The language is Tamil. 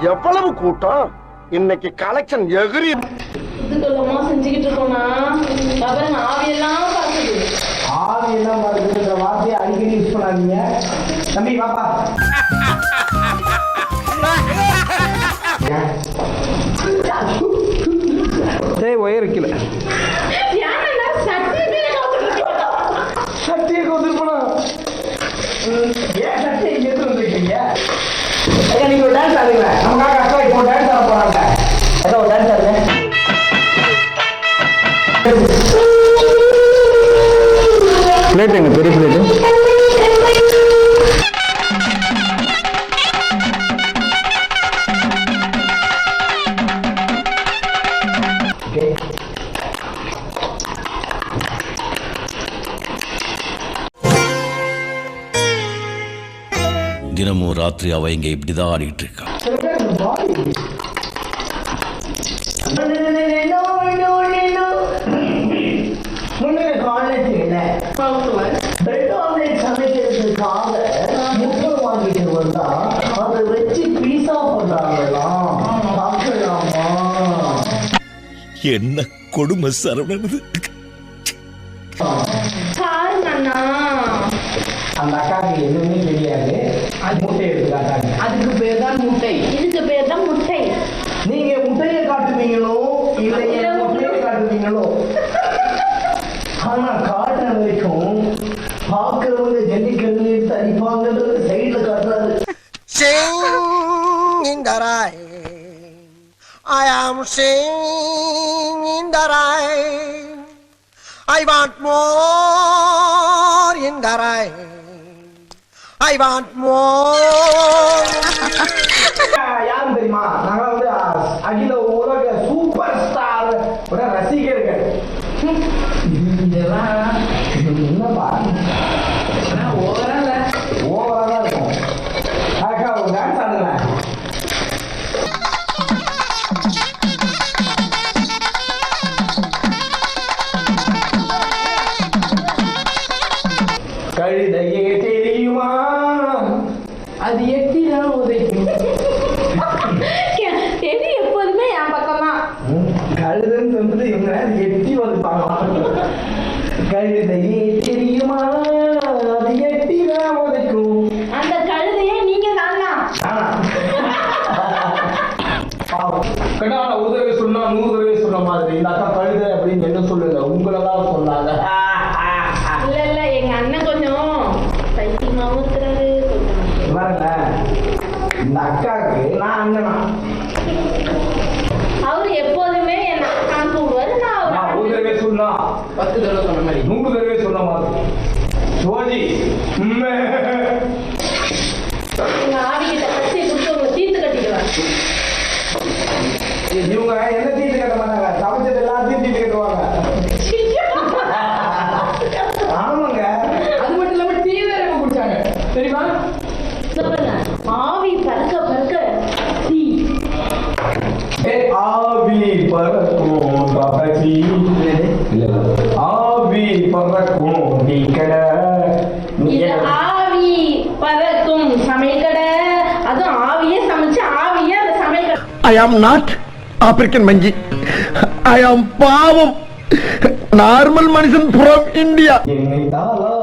எவ்வளவு கூட்டம் இன்னைக்கு கலெக்ஷன் எகிரி இதுக்கெல்லாமா செஞ்சுக்கிட்டு இருக்கோம்னா பாருங்க ஆவியெல்லாம் பறக்குது. ஆவியெல்லாம் பறக்குதுன்ற வார்த்தையை அடிக்கடி யூஸ் பண்ணாதீங்க தம்பி. பாப்பா ஒயர் கீழே சட்டியை கொத்துருப்பா. ஏன் சட்டியை இங்க எடுத்து வந்துருக்கீங்க? நீங்க ஒரு டான்ஸ் ஆடுங்க. நமக்காக அக்கா இப்போ டான்ஸ் ஆட போறாங்க. ஏதோ ஒரு டான்ஸ் ஆடுங்க. பிளேட் எங்க பெரிய பிளேட் தினமும் ராத்திரி அவ இங்க இப்படிதான் ஆடிட்டு இருக்கா. என்ன கொடுமை சரவணது. அந்த அக்காக்கு எதுவுமே தெரியாது. அது முட்டை எடுத்து காட்டாங்க. அதுக்கு பேர் தான் முட்டை. இதுக்கு பேர் தான் முட்டை. நீங்க முட்டையை காட்டுவீங்களோ இல்லையா முட்டையை காட்டுவீங்களோ? ஆனா காட்டுற வரைக்கும் பார்க்கிறவங்க ஜல்லிக்கல்லு எடுத்து அடிப்பாங்கன்றது சைட்ல காட்டுறாரு. I am singing in the rain. I want more in the rain. I want more. யாரும் தெரியுமா? நாங்க வந்து அகில உலக சூப்பர் ஸ்டார் ரசிகர்கள். இதெல்லாம் என்னப்பா ஓவரா தான் இருக்கும். அக்கா ஒரு டான்ஸ் ஆடுங்க. கழுதையே தெரியுமா? அது எட்டிதான் உதைக்கும். எது எப்போதுமே என் பக்கமா. கழுதுன்னு சொல்றது இவங்க எட்டி வந்துப்பாங்க. கழுதையே தெரியுமா? அது எட்டிதான் உதைக்கும். அந்த கழுதையே நீங்க தானா? ஒரு தடவை சொன்னா 100 தடவை சொன்ன மாதிரி இந்த அக்கா கழுதை அப்படின்னு என்ன சொல்லல, உங்களதான் சொன்னாங்க. இல்ல இல்ல எங்க அண்ணன் கொஞ்சம் பைத்தியமாவும் இருக்கிறாரு. இந்த அக்காவுக்கு நான் அண்ணனா? அவரு எப்போதுமே என்ன அக்கான்னு கூடுவாரு. நான் ஒரு தடவை சொன்னா 10 தடவை சொன்ன மாதிரி 100 தடவை சொன்ன மாதிரி சோஜி எங்க ஆவிகிட்ட கட்சியை கொடுத்து உங்களை தீர்த்து கட்டிடுவாங்க. இவங்க என்ன தீர்த்து கட்ட மாட்டாங்க, சமைச்சது எல்லாத்தையும் தீர்த்து கட்டுவாங்க. ஆமாங்க. அது மட்டும் இல்லாம டீ வேற குடிச்சாங்க தெரியுமா? சொல்லுங்க. ஆவி பறக்க பறக்க டீ. ஆவி பறக்கும் பாபாஜி. இல்ல ஆவி பறக்கும் டீ கடை. இது ஆவி பறக்கும் சமையல் கடை. அதுவும் ஆவியே சமைச்சு ஆவியே அந்த சமையல் கடை. I am not African monkey. I am பாவம் நார்மல் மனுஷன் from India. என்னை தாளா